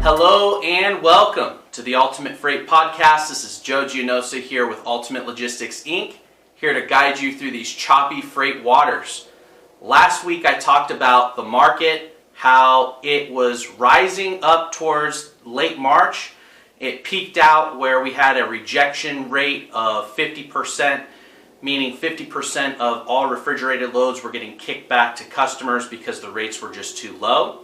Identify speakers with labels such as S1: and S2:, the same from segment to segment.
S1: Hello and welcome to the Ultimate Freight Podcast. This is Joe Gianosa here with Ultimate Logistics Inc., here to guide you through these choppy freight waters. Last week I talked about the market, how it was rising up towards late March. It peaked out where we had a rejection rate of 50%, meaning 50% of all refrigerated loads were getting kicked back to customers because the rates were just too low.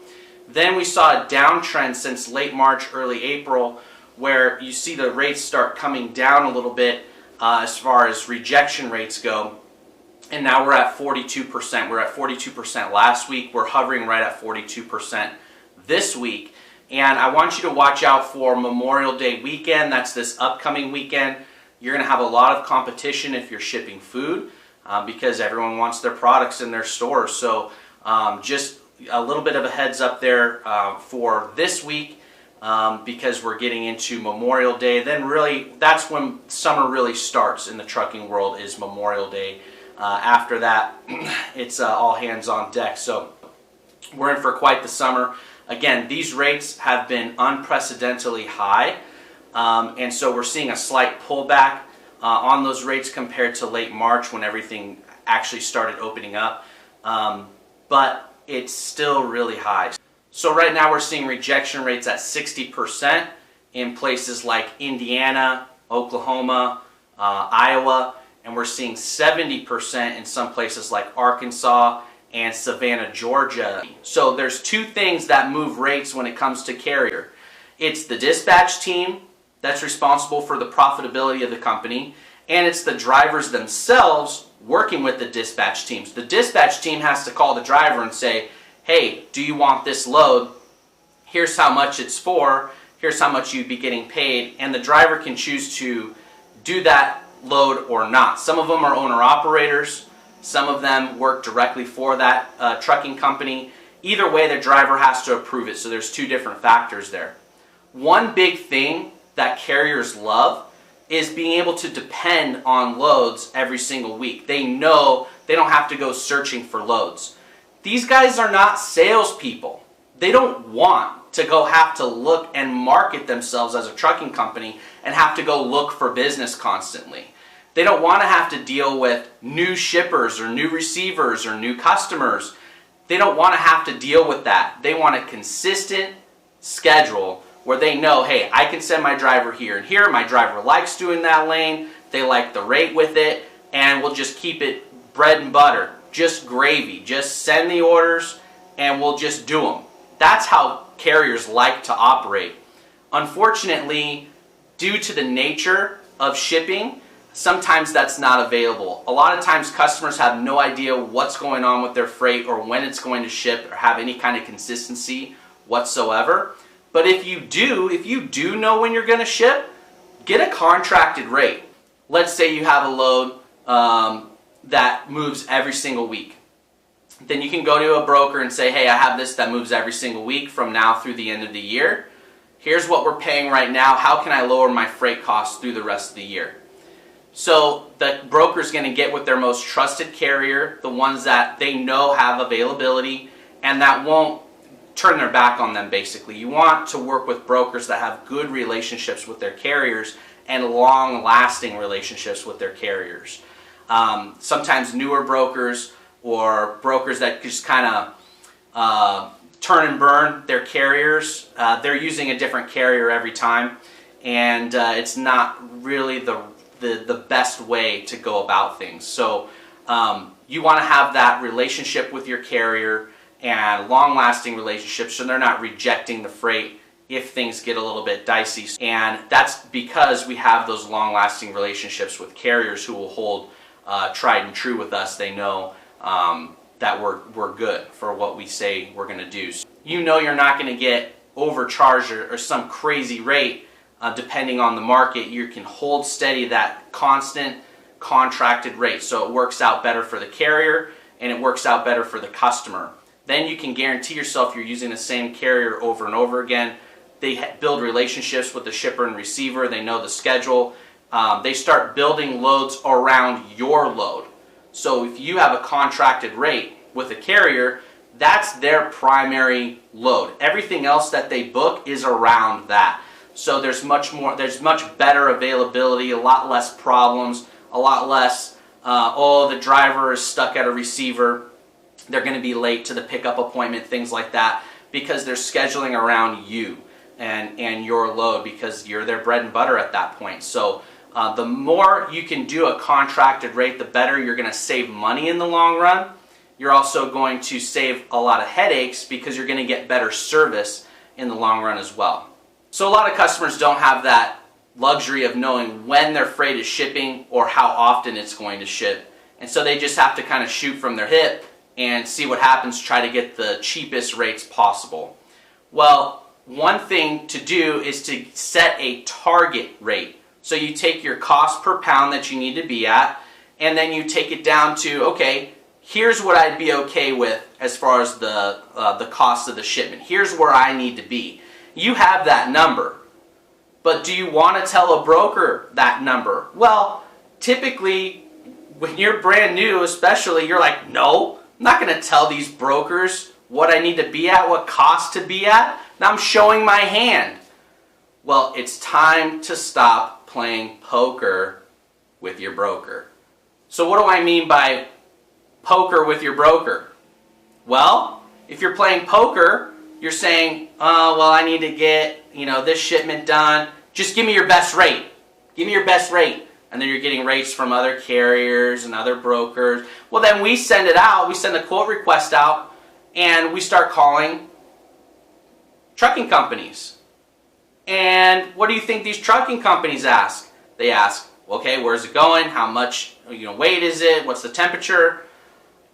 S1: Then we saw a downtrend since late March, early April, where you see the rates start coming down a little bit as far as rejection rates go. And now we're at 42%. We're at 42% last week. We're hovering right at 42% this week. And I want you to watch out for Memorial Day weekend. That's this upcoming weekend. You're going to have a lot of competition if you're shipping food because everyone wants their products in their stores. So just a little bit of a heads up there for this week because we're getting into Memorial Day. Then really, that's when summer really starts in the trucking world, is Memorial Day. After that, it's all hands on deck. So we're in for quite the summer. Again, these rates have been unprecedentedly high, and so we're seeing a slight pullback on those rates compared to late March when everything actually started opening up, but it's still really high. So right now we're seeing rejection rates at 60% in places like Indiana, Oklahoma, Iowa, and we're seeing 70% in some places like Arkansas and Savannah, Georgia. So there's two things that move rates when it comes to carrier. It's the dispatch team that's responsible for the profitability of the company, and it's the drivers themselves working with the dispatch teams. The dispatch team has to call the driver and say, hey, do you want this load? Here's how much it's for. Here's how much you'd be getting paid. And the driver can choose to do that load or not. Some of them are owner-operators. Some of them work directly for that trucking company. Either way, the driver has to approve it, so there's two different factors there. One big thing that carriers love is being able to depend on loads every single week. They know they don't have to go searching for loads. These guys are not salespeople. They don't want to go have to look and market themselves as a trucking company and have to go look for business constantly. They don't want to have to deal with new shippers or new receivers or new customers. They don't want to have to deal with that. They want a consistent schedule where they know, hey, I can send my driver here and here. My driver likes doing that lane. They like the rate with it, and we'll just keep it bread and butter, just gravy. Just send the orders and we'll just do them. That's how carriers like to operate. Unfortunately, due to the nature of shipping, sometimes that's not available. A lot of times customers have no idea what's going on with their freight or when it's going to ship or have any kind of consistency whatsoever. But if you do know when you're going to ship, get a contracted rate. Let's say you have a load that moves every single week. Then you can go to a broker and say, hey, I have this that moves every single week from now through the end of the year. Here's what we're paying right now. How can I lower my freight costs through the rest of the year? So the broker's going to get with their most trusted carrier, the ones that they know have availability and that won't turn their back on them, basically. You want to work with brokers that have good relationships with their carriers and long-lasting relationships with their carriers. Sometimes newer brokers or brokers that just kind of turn and burn their carriers, they're using a different carrier every time, and it's not really the best way to go about things. So you want to have that relationship with your carrier and long-lasting relationships so they're not rejecting the freight if things get a little bit dicey. And that's because we have those long-lasting relationships with carriers who will hold tried and true with us. They know that we're good for what we say we're going to do. So you know you're not going to get overcharged or some crazy rate depending on the market. You can hold steady that constant contracted rate, so it works out better for the carrier and it works out better for the customer. Then you can guarantee yourself you're using the same carrier over and over again. They build relationships with the shipper and receiver. They know the schedule. They start building loads around your load. So if you have a contracted rate with a carrier, That's their primary load. Everything else that they book is around that. So there's much better availability, a lot less problems, a lot less, the driver is stuck at a receiver, they're going to be late to the pickup appointment, things like that, because they're scheduling around you and your load, because you're their bread and butter at that point. So the more you can do a contracted rate, the better. You're going to save money in the long run. You're also going to save a lot of headaches because you're going to get better service in the long run as well. So a lot of customers don't have that luxury of knowing when their freight is shipping or how often it's going to ship. And so they just have to kind of shoot from their hip and see what happens, try to get the cheapest rates possible. Well, one thing to do is to set a target rate. So you take your cost per pound that you need to be at, and then you take it down to, okay, here's what I'd be okay with as far as the cost of the shipment. Here's where I need to be. You have that number, but do you want to tell a broker that number? Well, typically, when you're brand new especially, you're like, no, I'm not going to tell these brokers what I need to be at, what cost to be at. Now I'm showing my hand. Well, it's time to stop playing poker with your broker. So what do I mean by poker with your broker? Well, if you're playing poker, you're saying, oh, well, I need to get, this shipment done. Just give me your best rate. Give me your best rate. And then you're getting rates from other carriers and other brokers. Well, then we send it out. We send a quote request out, and we start calling trucking companies. And what do you think these trucking companies ask? They ask, okay, where's it going? How much weight is it? What's the temperature?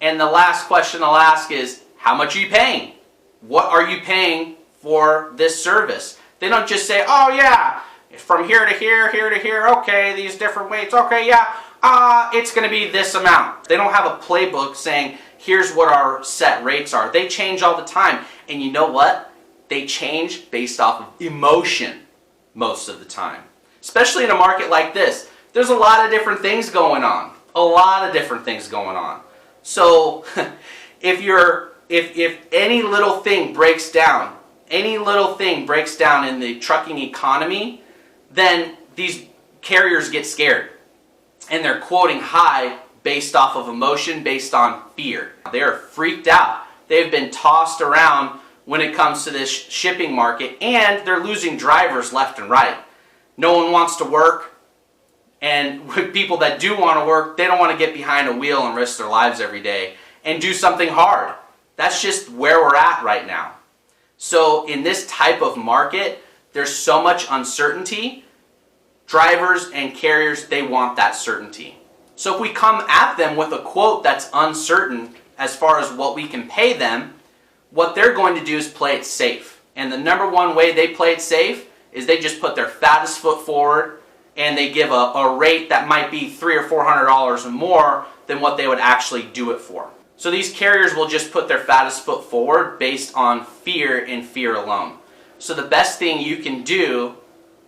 S1: And the last question they'll ask is, how much are you paying? What are you paying for this service? They don't just say, oh yeah, from here to here, here to here, okay, these different weights, okay, yeah, it's going to be this amount. They don't have a playbook saying, here's what our set rates are. They change all the time. And you know what? They change based off of emotion most of the time. Especially in a market like this. There's a lot of different things going on. A lot of different things going on. So if any little thing breaks down, in the trucking economy, then these carriers get scared. And they're quoting high based off of emotion, based on fear. They're freaked out. They've been tossed around when it comes to this shipping market, and they're losing drivers left and right. No one wants to work, and with people that do want to work, they don't want to get behind a wheel and risk their lives every day and do something hard. That's just where we're at right now. So in this type of market, there's so much uncertainty. Drivers and carriers, they want that certainty. So if we come at them with a quote that's uncertain as far as what we can pay them, what they're going to do is play it safe. And the number one way they play it safe is they just put their fattest foot forward, and they give a rate that might be $300 or $400 more than what they would actually do it for. So these carriers will just put their fattest foot forward based on fear and fear alone. So the best thing you can do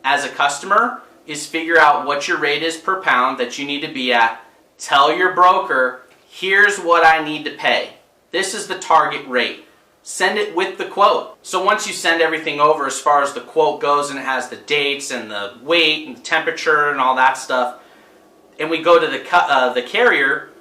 S1: as a customer is figure out what your rate is per pound that you need to be at. Tell your broker, here's what I need to pay. This is the target rate. Send it with the quote. So once you send everything over as far as the quote goes, and it has the dates and the weight and the temperature and all that stuff, and we go to the carrier,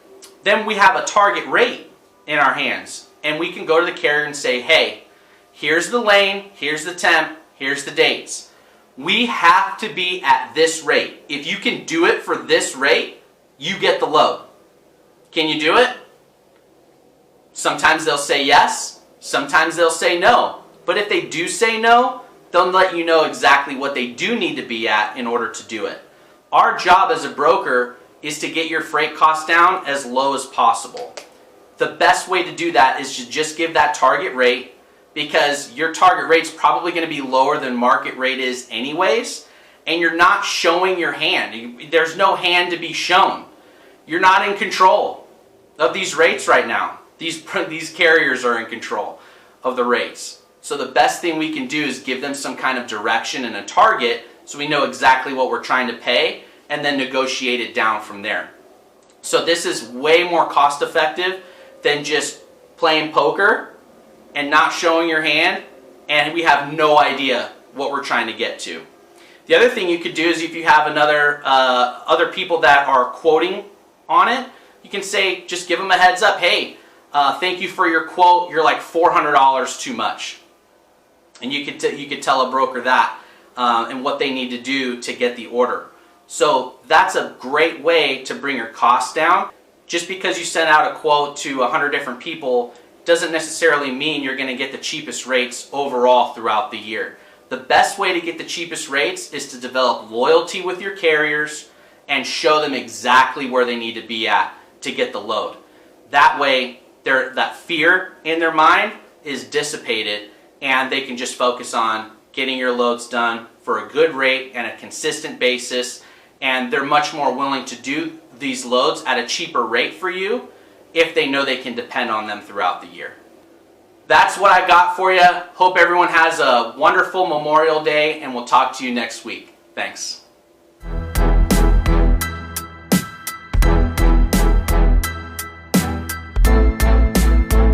S1: then we have a target rate in our hands. And we can go to the carrier and say, hey, here's the lane, here's the temp, here's the dates. We have to be at this rate. If you can do it for this rate, you get the load. Can you do it? Sometimes they'll say yes, sometimes they'll say no. But if they do say no, they'll let you know exactly what they do need to be at in order to do it. Our job as a broker is to get your freight costs down as low as possible. The best way to do that is to just give that target rate, because your target rate's probably going to be lower than market rate is anyways, and you're not showing your hand. There's no hand to be shown. You're not in control of these rates right now. These carriers are in control of the rates. So the best thing we can do is give them some kind of direction and a target so we know exactly what we're trying to pay, and then negotiate it down from there. So this is way more cost effective than just playing poker and not showing your hand, and we have no idea what we're trying to get to. The other thing you could do is if you have other people that are quoting on it, you can say, just give them a heads up, hey, thank you for your quote, you're like $400 too much. And you could tell a broker that and what they need to do to get the order. So that's a great way to bring your costs down. Just because you send out a quote to 100 different people doesn't necessarily mean you're going to get the cheapest rates overall throughout the year. The best way to get the cheapest rates is to develop loyalty with your carriers and show them exactly where they need to be at to get the load. That way, that fear in their mind is dissipated and they can just focus on getting your loads done for a good rate and a consistent basis, and they're much more willing to do these loads at a cheaper rate for you if they know they can depend on them throughout the year. That's what I got for you. Hope everyone has a wonderful Memorial Day, and we'll talk to you next week. Thanks.